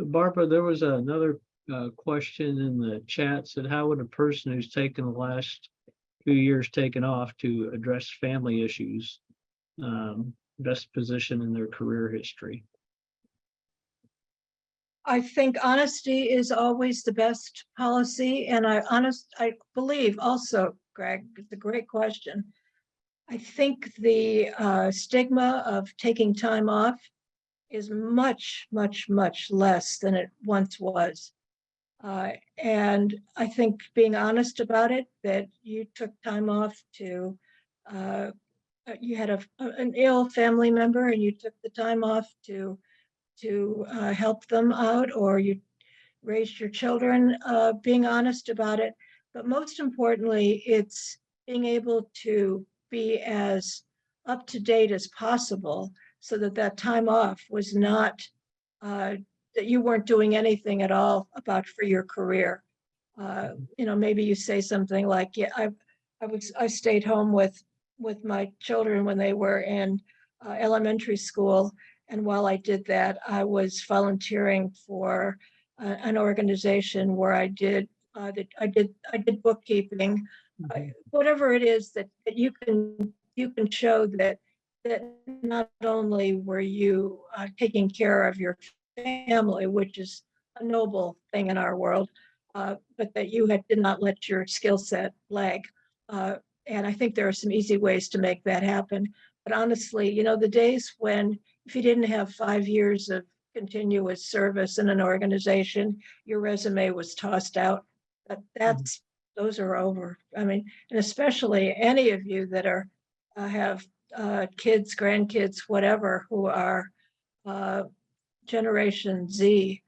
Barbara, there was another question in the chat said, how would a person who's taken the last few years taken off to address family issues best position in their career history? I think honesty is always the best policy. And I believe also, Greg, it's a great question. I think the stigma of taking time off is much, much, much less than it once was. And I think being honest about it, that you took time off to, you had an ill family member and you took the time off to help them out, or you raised your children, being honest about it. But most importantly, it's being able to be as up to date as possible so that that time off was not, that you weren't doing anything at all about for your career. Maybe you say something like, yeah, I stayed home with my children when they were in elementary school. And while I did that, I was volunteering for an organization where I did bookkeeping. Whatever it is that you can show that not only were you taking care of your family, which is a noble thing in our world, but that you did not let your skill set lag. And I think there are some easy ways to make that happen. But honestly, the days when, if you didn't have 5 years of continuous service in an organization, your resume was tossed out. Those are over. I mean, and especially any of you that have kids, grandkids, whatever, who are Generation Z.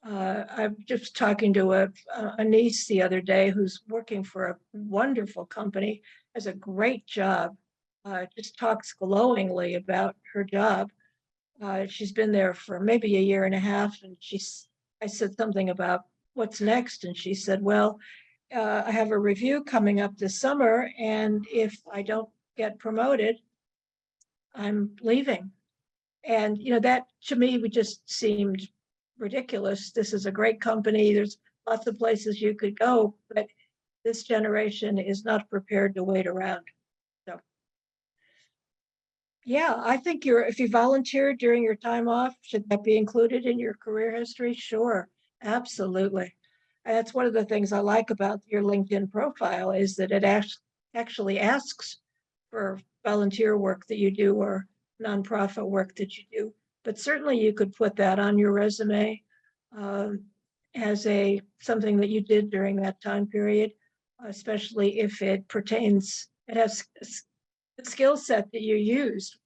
I'm just talking to a niece the other day who's working for a wonderful company, has a great job, just talks glowingly about her job. She's been there for maybe a year and a half, and I said something about what's next, and she said, well, I have a review coming up this summer, and if I don't get promoted, I'm leaving. And that to me just seemed ridiculous. This is a great company. There's lots of places you could go, but this generation is not prepared to wait around. So yeah, I think if you volunteered during your time off, should that be included in your career history? Sure, absolutely. And that's one of the things I like about your LinkedIn profile, is that it actually asks for volunteer work that you do or nonprofit work that you do. But certainly you could put that on your resume as something that you did during that time period, especially if it has the skill set that you used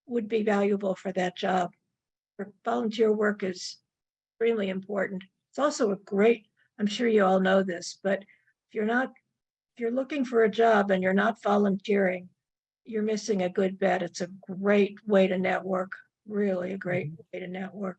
would be valuable for that job. Volunteer work is extremely important. It's also I'm sure you all know this, but if you're looking for a job and you're not volunteering, you're missing a good bet. It's a great way to network, really a great way to network.